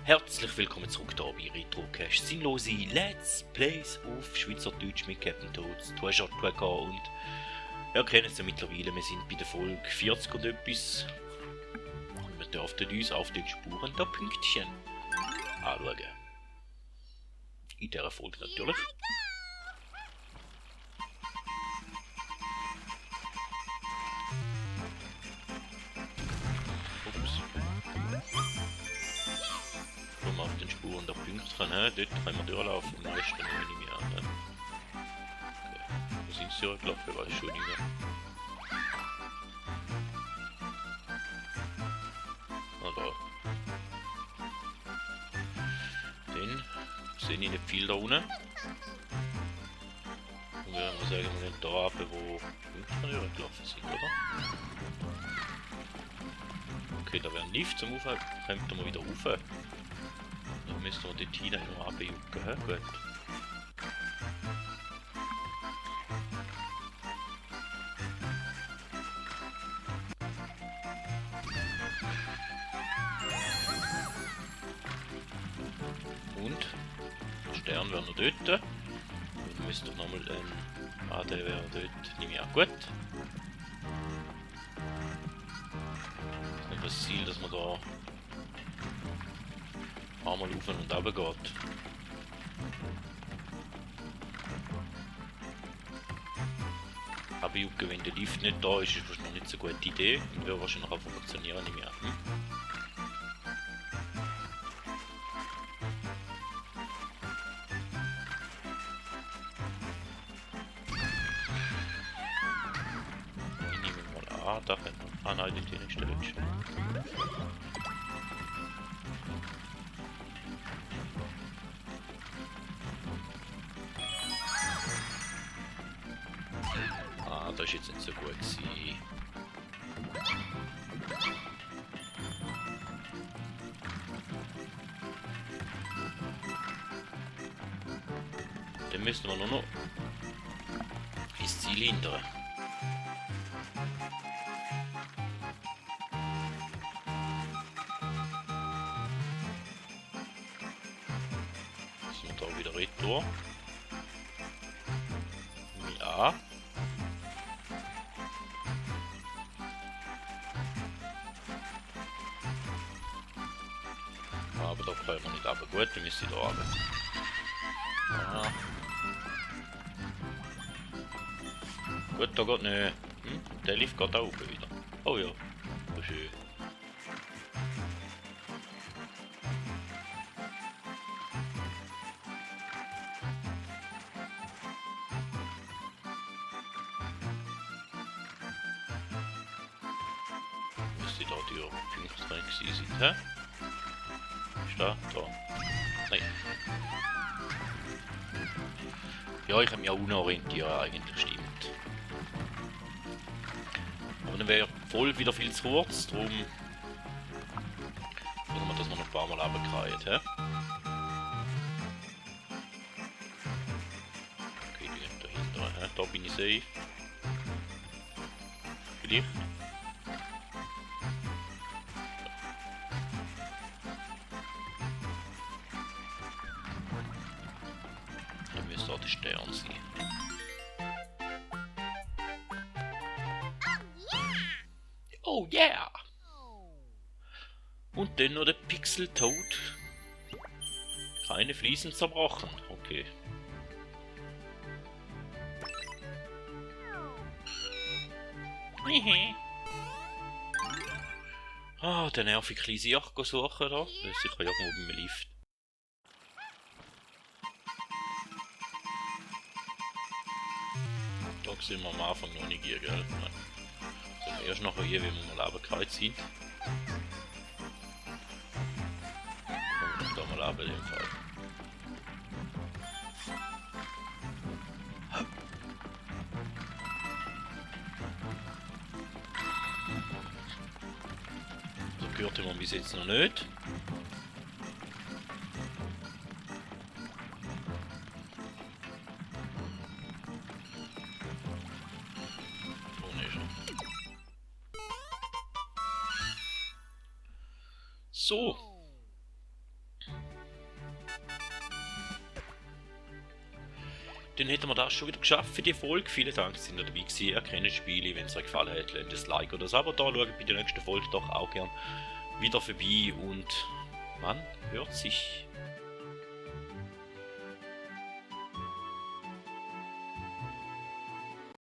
Herzlich willkommen zurück hier bei RetroCache. Sinnlose Let's Plays auf Schweizerdeutsch mit Captain Toads, Tuaja Tuaga und wir kennen es ja mittlerweile, wir sind bei der Folge 40 und etwas. Und wir dürften uns auf den Spuren der Pünktchen anschauen. In dieser Folge natürlich. Ups. Wo wir auf den Spuren der Pünktchen, dort können wir durchlaufen, im Rest nehme ich mir an. Okay. Wo sind sie ja gelaufen, ich weiß schon nicht mehr. Ah, da. Dann sehe ich nicht viel da unten. Und wir haben sagen, wir sind da runter, wo Pünktchen gelaufen sind, oder? Okay, da wäre ein Lift zum Rauf, kommt wir wieder rauf. Dann müssen wir dort hinein noch runterjucken, hä? Gut. Und der Stern wäre noch dort. Dann müsste doch nochmal der wäre dort. Nehme ich auch gut. Das ist das Ziel, dass man da einmal auf und runter geht. Aber wenn der Lift nicht da ist, ist wahrscheinlich nicht so eine gute Idee und wird wahrscheinlich auch funktionieren, nehme ich an. Ich nehme mal an, da können wir. Ah nein, die nächste Stelle. Ah, das ist jetzt nicht so gut gewesen. Dann müssen wir nur noch ins Ziel hindern. Müssen wir da wieder retour. Ja. Aber da können wir nicht runter. Gut, wir müssen da runter. Ja. Gut, da geht nicht. Der Lift geht auch oben wieder. Oh ja, so schön. Müsste da die Punkte drin gewesen sein, hä? Ist da? Da. Nein. Ja, ich kann mich auch unorientieren, eigentlich stimmt. Aber dann wäre voll wieder viel zu kurz, darum schauen wir, dass wir noch ein paar Mal runterkriegen, hä? Okay, die gehen dahinter, hä? Da bin ich safe. Vielleicht. Dann müsste da der Stern sein. Oh yeah! Und dann noch der Pixel Toad. Keine Fliesen zerbrochen. Okay. Ah, der nervige kleine Siach suchen da. Das ist sicher irgendwo beim Lift. Da sind wir am Anfang noch nicht hier, gell? Nein. Also erst nachher hier, wenn wir mal runtergefallen sind. Und da mal runter in dem Fall. So gehört man bis jetzt noch nicht. Da ist er. So. dann hätten wir das schon wieder geschafft für die Folge. Vielen Dank, dass ihr dabei gewesen. Erkennt Spiele, wenn es euch gefallen hat, lasst ein Like oder so. Aber da schaut bei der nächsten Folge doch auch gern wieder vorbei und man hört sich.